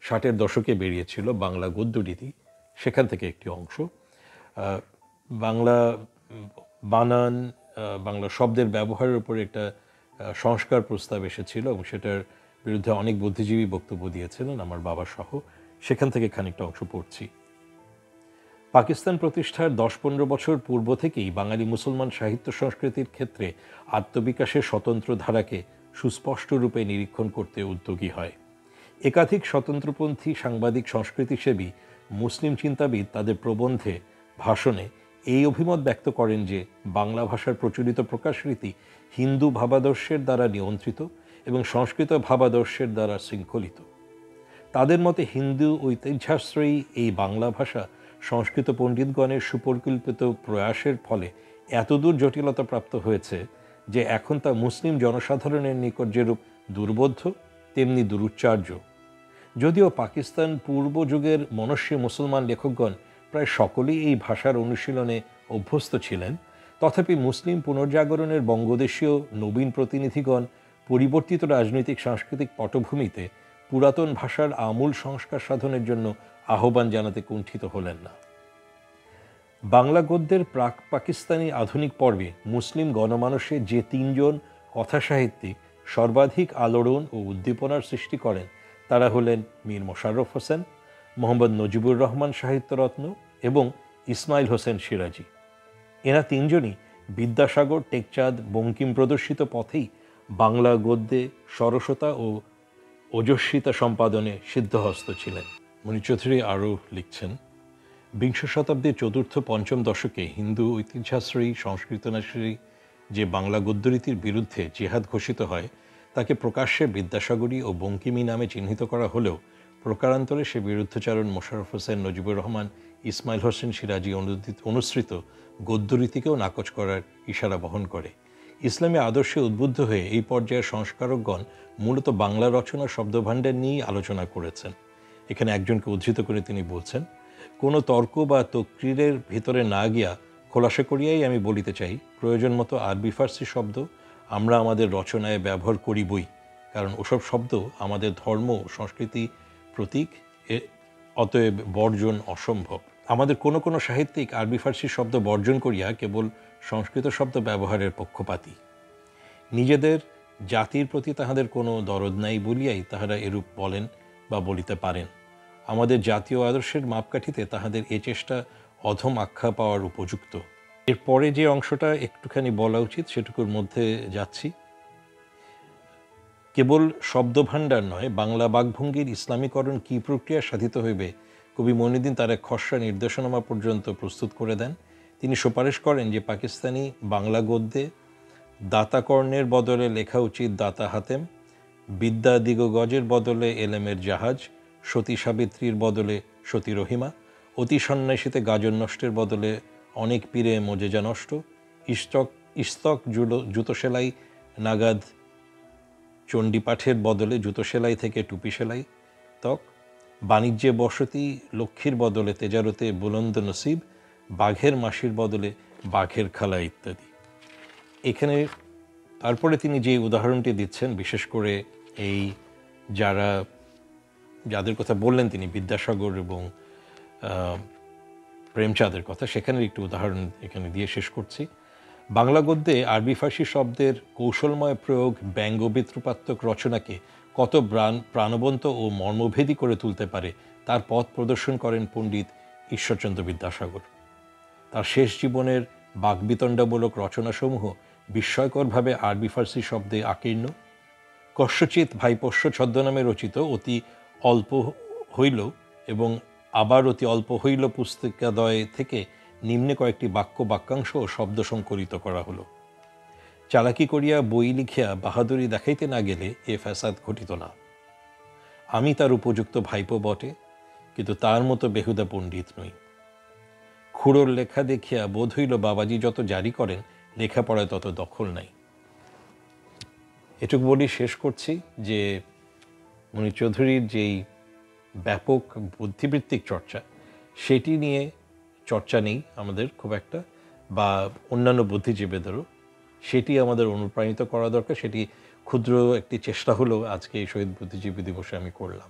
ষাটের দশকে বেরিয়েছিল বাংলা গদ্যরীতি, সেখান থেকে একটি অংশ। বাংলা বানান, বাংলা শব্দের ব্যবহারের উপরে একটা সংস্কার প্রস্তাব এসেছিল এবং সেটার বিরুদ্ধে অনেক বুদ্ধিজীবী বক্তব্য দিয়েছিলেন, আমার বাবা সহ। সেখান থেকে খানিকটা অংশ পড়ছি। পাকিস্তান প্রতিষ্ঠার 10-15 বছর পূর্ব থেকেই বাঙালি মুসলমান সাহিত্য সংস্কৃতির ক্ষেত্রে আত্মবিকাশের স্বতন্ত্র ধারাকে সুস্পষ্ট রূপে নিরীক্ষণ করতে উদ্যোগী হয়। একাধিক স্বতন্ত্রপন্থী সাংবাদিক সংস্কৃতিসেবী মুসলিম চিন্তাবিদ তাদের প্রবন্ধে, ভাষণে এই অভিমত ব্যক্ত করেন যে বাংলা ভাষার প্রচলিত প্রকাশরীতি হিন্দু ভাবাদর্শের দ্বারা নিয়ন্ত্রিত এবং সংস্কৃত ভাবাদর্শের দ্বারা শৃঙ্খলিত। তাদের মতে হিন্দু ঐতিহ্যাশ্রয়ী এই বাংলা ভাষা সংস্কৃত পণ্ডিতগণের সুপরিকল্পিত প্রয়াসের ফলে এতদূর জটিলতা প্রাপ্ত হয়েছে যে এখন তা মুসলিম জনসাধারণের নিকট যেরূপ দুর্বোধ্য তেমনি দুরুচ্চার্য। যদিও পাকিস্তান পূর্ব যুগের মনস্বী মুসলমান লেখকগণ প্রায় সকলেই এই ভাষার অনুশীলনে অভ্যস্ত ছিলেন, তথাপি মুসলিম পুনর্জাগরণের বঙ্গদেশীয় নবীন প্রতিনিধিগণ পরিবর্তিত রাজনৈতিক সাংস্কৃতিক পটভূমিতে পুরাতন ভাষার আমূল সংস্কার সাধনের জন্য আহ্বান জানাতে কুণ্ঠিত হলেন না। বাংলা গদ্যের প্রাক পাকিস্তানি আধুনিক পর্বে মুসলিম গণমানসে যে তিনজন কথাসাহিত্যিক সর্বাধিক আলোড়ন ও উদ্দীপনার সৃষ্টি করেন তারা হলেন মীর মোশাররফ হোসেন, মোহাম্মদ নজিবুর রহমান সাহিত্যরত্ন এবং ইসমাইল হোসেন সিরাজি। এরা তিনজনই বিদ্যাসাগর, টেকচাঁদ, বঙ্কিম প্রদর্শিত পথেই বাংলা গদ্যে সরসতা ও ওজস্বিতা সম্পাদনে সিদ্ধহস্ত ছিলেন। মনির চৌধুরী আরও লিখছেন, বিংশ শতাব্দীর চতুর্থ-পঞ্চম দশকে হিন্দু ঐতিহ্যাশ্রয়ী সংস্কৃতনাশ্রয়ী যে বাংলা গদ্যরীতির বিরুদ্ধে জিহাদ ঘোষিত হয় তাকে প্রকাশ্যে বিদ্যাসাগরী ও বঙ্কিমী নামে চিহ্নিত করা হলেও প্রকারান্তরে সে বিরুদ্ধচারণ মোশাররফ হোসেন, নজিবুর রহমান, ইসমাইল হোসেন সিরাজি অনুসৃত গদ্যরীতিকেও নাকচ করার ইশারা বহন করে। ইসলামী আদর্শে উদ্বুদ্ধ হয়ে এই পর্যায়ের সংস্কারকগণ মূলত বাংলা রচনা শব্দভাণ্ডার নিয়েই আলোচনা করেছেন। এখানে একজনকে উদ্ধৃত করে তিনি বলছেন, কোনো তর্ক বা তকরিরের ভিতরে না গিয়া খোলাসা করিয়াই আমি বলিতে চাই, প্রয়োজন মতো আরবি ফার্সি শব্দ আমরা আমাদের রচনায় ব্যবহার করিবই, কারণ ওসব শব্দ আমাদের ধর্ম ও সংস্কৃতি প্রতীক, অতএব বর্জন অসম্ভব। আমাদের কোনো কোনো সাহিত্যিক আরবি ফার্সি শব্দ বর্জন করিয়া কেবল সংস্কৃত শব্দ ব্যবহারের পক্ষপাতী। নিজেদের জাতির প্রতি তাহাদের কোনো দরদ নাই বলিয়াই তাহারা এরূপ বলেন বা বলিতে পারেন। আমাদের জাতীয় আদর্শের মাপকাঠিতে তাহাদের এ চেষ্টা অধম আখ্যা পাওয়ার উপযুক্ত। এরপরে যে অংশটা একটুখানি বলা উচিত সেটুকুর মধ্যে যাচ্ছি। কেবল শব্দভাণ্ডার নয়, বাংলা বাকভঙ্গির ইসলামীকরণ কী প্রক্রিয়া সাধিত হইবে কবি মঈনুদ্দিন তার এক খসড়া নির্দেশনামা পর্যন্ত প্রস্তুত করে দেন। তিনি সুপারিশ করেন যে পাকিস্তানি বাংলা গদ্যে দাতাকর্ণের বদলে লেখা উচিত দাতা হাতেম, বিদ্যা দিগগজের বদলে এলেমের জাহাজ, সতী সাবিত্রীর বদলে সতী রহিমা, অতি সন্ন্যাসীতে গাজন নষ্টের বদলে অনেক পীরে মোজেজা নষ্ট, ইস্তক জুতো সেলাই নাগাদ চণ্ডীপাঠের বদলে জুতো সেলাই থেকে টুপি সেলাই তক, বাণিজ্যে বসতি লক্ষ্মীর বদলে তেজারতে বুলন্দ নসিব, বাঘের মাসির বদলে বাঘের খালা ইত্যাদি। এখানে তারপরে তিনি যে উদাহরণটি দিচ্ছেন, বিশেষ করে এই যাদের কথা বললেন তিনি, বিদ্যাসাগর এবং প্রেমচাঁদের কথা, সেখানের একটি উদাহরণ এখানে দিয়ে শেষ করছি। বাংলা গদ্যে আরবি ফার্সি শব্দের কৌশলময় প্রয়োগ ব্যঙ্গ বিদ্রুপাত্মক রচনাকে কত প্রাণবন্ত ও মর্মভেদী করে তুলতে পারে তার পথ প্রদর্শন করেন পণ্ডিত ঈশ্বরচন্দ্র বিদ্যাসাগর। তার শেষ জীবনের বাকবিতণ্ডামূলক রচনাসমূহ বিস্ময়করভাবে আরবি ফার্সি শব্দে আকীর্ণ। কস্যচিৎ ভাইপোষ্য ছদ্মনামে রচিত অতি অল্প হইল এবং আবার অতি অল্প হইল পুস্তিকাদ্বয় থেকে নিম্নে কয়েকটি বাক্যাংশ ও শব্দ সংকলিত করা হলো। চালাকি করিয়া বই লিখিয়া বাহাদুরি দেখাইতে না গেলে এ ফ্যাসাদ ঘটিত না। আমি তার উপযুক্ত ভাইপো বটে, কিন্তু তার মতো বেহুদা পণ্ডিত নই। খুড়োর লেখা দেখিয়া বোধ হইল বাবাজি যত জারি করেন লেখাপড়ায় তত দখল নাই। এটুকু বলি শেষ করছি যে মনির চৌধুরীর যেই ব্যাপক বুদ্ধিবৃত্তিক চর্চা, সেটি নিয়ে চর্চা নেই আমাদের খুব একটা, বা অন্যান্য বুদ্ধিজীবীদেরও, সেটি আমাদের অনুপ্রাণিত করা দরকার। সেটি ক্ষুদ্র একটি চেষ্টা হলেও আজকে এই শহীদ বুদ্ধিজীবী দিবসে আমি করলাম।